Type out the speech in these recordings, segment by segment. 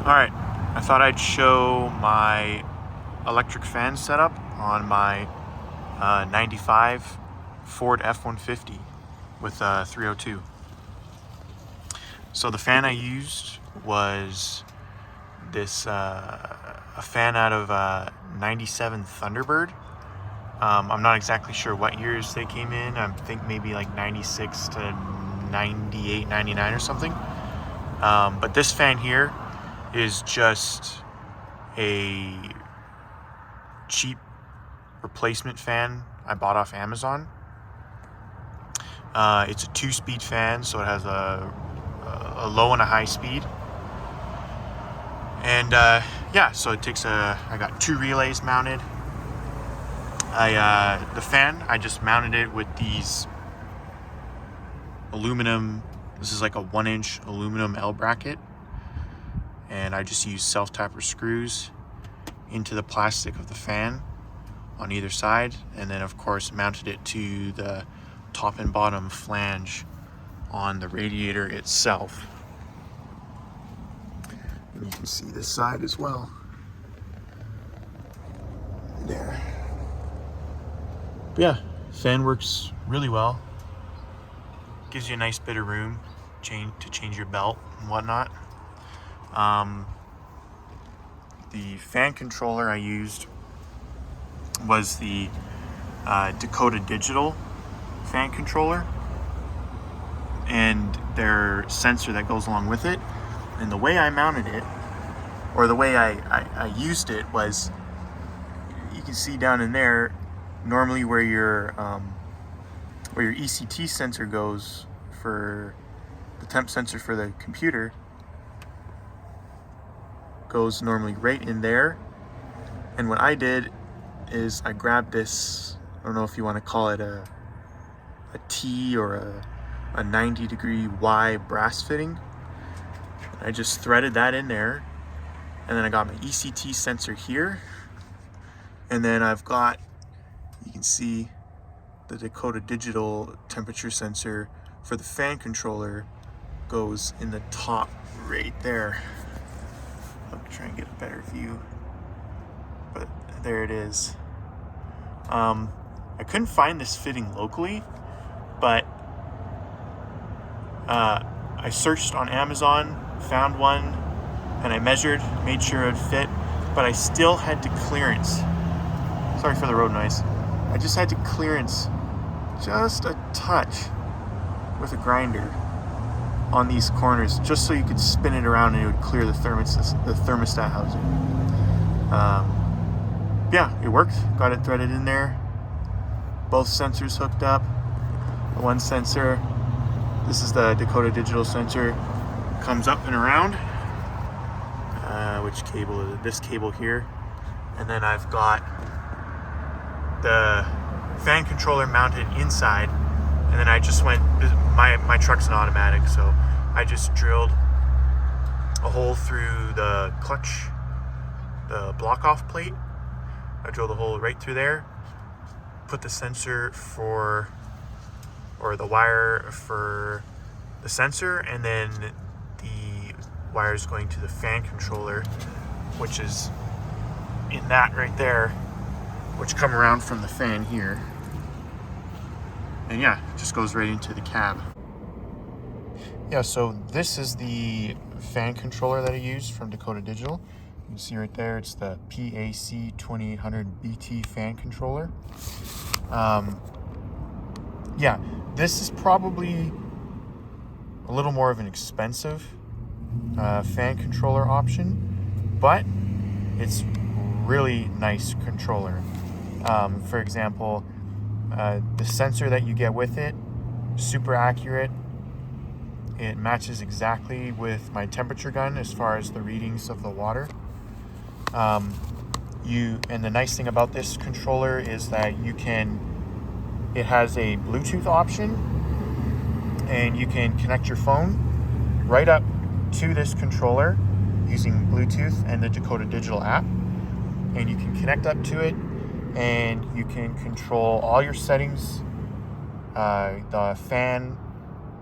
Alright, I thought I'd show my electric fan setup on my 95 Ford F-150 with 302. So the fan I used was this a fan out of 97 Thunderbird. I'm not exactly sure what years they came in. I think maybe like 96 to 98, 99 or something. But this fan here is just a cheap replacement fan I bought off Amazon. It's a 2-speed fan, so it has a low and a high speed. And yeah, so it takes I got 2 relays mounted. The fan, I just mounted it with these aluminum, this is like a 1-inch aluminum L bracket. And I just use self-tapper screws into the plastic of the fan on either side, and then of course mounted it to the top and bottom flange on the radiator itself. And you can see this side as well. There. But yeah, fan works really well. Gives you a nice bit of room to change your belt and whatnot. The fan controller I used was the Dakota digital fan controller and their sensor that goes along with it. And the way I mounted it, or the way I used it, was, you can see down in there, normally where your ECT sensor goes for the temp sensor for the computer, goes normally right in there. And what I did is I grabbed this, I don't know if you want to call it a T or a 90-degree Y brass fitting. I just threaded that in there, and then I got my ECT sensor here, and then I've got, you can see the Dakota digital temperature sensor for the fan controller goes in the top right there. I'll try and get a better view, but there it is. I couldn't find this fitting locally, but I searched on Amazon, found one, and I measured, made sure it fit, but I still had to clearance. Sorry for the road noise. I just had to clearance just a touch with a grinder on these corners, just so you could spin it around and it would clear the thermostat housing. Yeah, it worked. Got it threaded in there. Both sensors hooked up. The one sensor, this is the Dakota digital sensor, comes up and around. Which cable is it? This cable here. And then I've got the fan controller mounted inside. And then I just went, my truck's an automatic, so I just drilled a hole through the clutch, the block-off plate. I drilled a hole right through there, put the sensor or the wire for the sensor, and then the wires going to the fan controller, which is in that right there, which come around from the fan here. And yeah, it just goes right into the cab. Yeah, so this is the fan controller that I used from Dakota Digital. You can see right there, it's the PAC 2800 BT fan controller. Yeah, this is probably a little more of an expensive fan controller option, but it's really nice controller. For example, the sensor that you get with it, super accurate. It matches exactly with my temperature gun as far as the readings of the water. And the nice thing about this controller is that it has a Bluetooth option, and you can connect your phone right up to this controller using Bluetooth and the Dakota Digital app. And you can connect up to it, and you can control all your settings, the fan,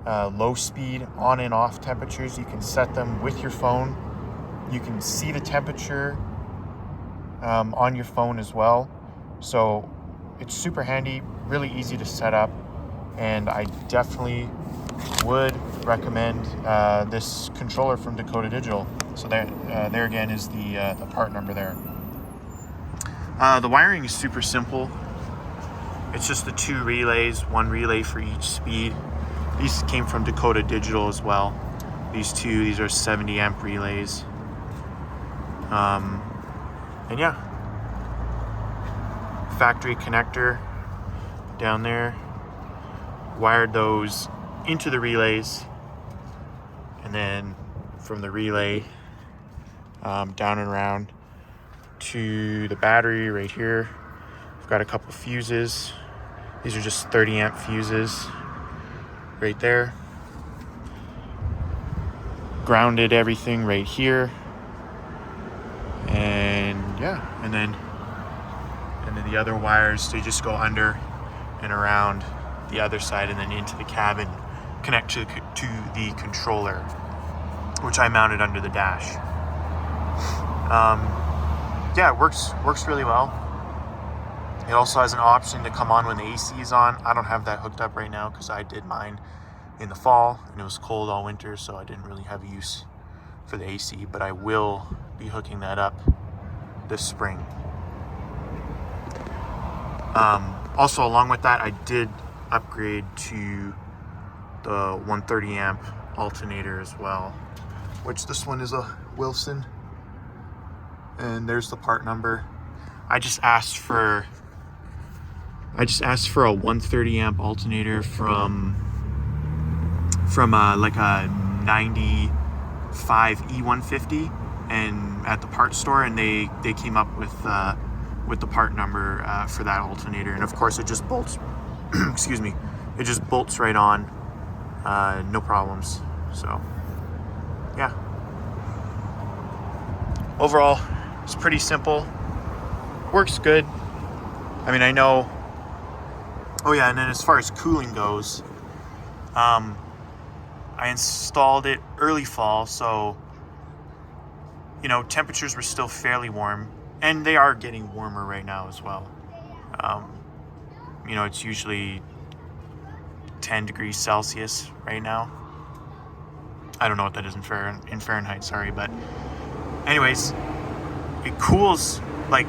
low speed, on and off temperatures. You can set them with your phone you can see the temperature on your phone as well. So it's super handy, really easy to set up, and I definitely would recommend this controller from Dakota Digital. So there again is the part number there. The wiring is super simple. It's just the 2 relays, 1 relay for each speed. These came from Dakota Digital as well. These are 70 amp relays. And yeah, factory connector down there. Wired those into the relays, and then from the relay down and around to the battery right here. I've got a couple fuses. These are just 30 amp fuses right there. Grounded everything right here, and yeah, and then the other wires, they just go under and around the other side and then into the cabin, connect to the controller, which I mounted under the dash. Yeah, it works really well. It also has an option to come on when the AC is on. I don't have that hooked up right now because I did mine in the fall and it was cold all winter, so I didn't really have use for the AC, but I will be hooking that up this spring. Also, along with that, I did upgrade to the 130 amp alternator as well, which this one is a Wilson, and there's the part number. I just asked for a 130 amp alternator from like a 95 E150 and at the parts store, and they came up with the part number for that alternator, and of course it just bolts excuse me, it just bolts right on, no problems. So yeah, overall it's pretty simple, works good. I mean, I know. Oh yeah, and then as far as cooling goes, I installed it early fall, so you know, temperatures were still fairly warm, and they are getting warmer right now as well. You know, it's usually 10 degrees Celsius right now. I don't know what that is in Fahrenheit, sorry, but anyways, it cools, like,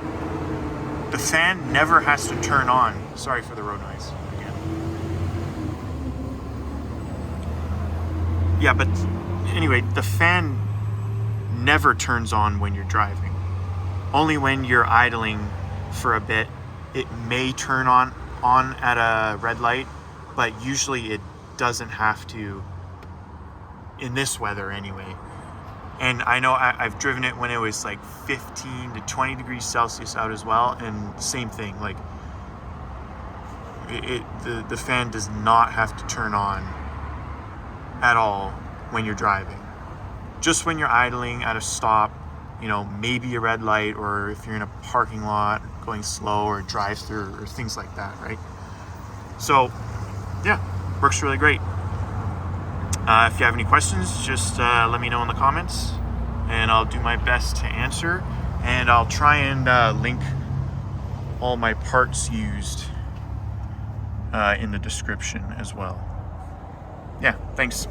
the fan never has to turn on. Sorry for the road noise again. Yeah, but anyway, the fan never turns on when you're driving. Only when you're idling for a bit, it may turn on at a red light, but usually it doesn't have to in this weather anyway. And I know I've driven it when it was like 15 to 20 degrees Celsius out as well, and same thing, like the fan does not have to turn on at all when you're driving. Just when you're idling at a stop, you know, maybe a red light, or if you're in a parking lot going slow, or drive through, or things like that, right? So yeah, works really great. If you have any questions, just let me know in the comments, and I'll do my best to answer, and I'll try and link all my parts used in the description as well. Yeah, thanks.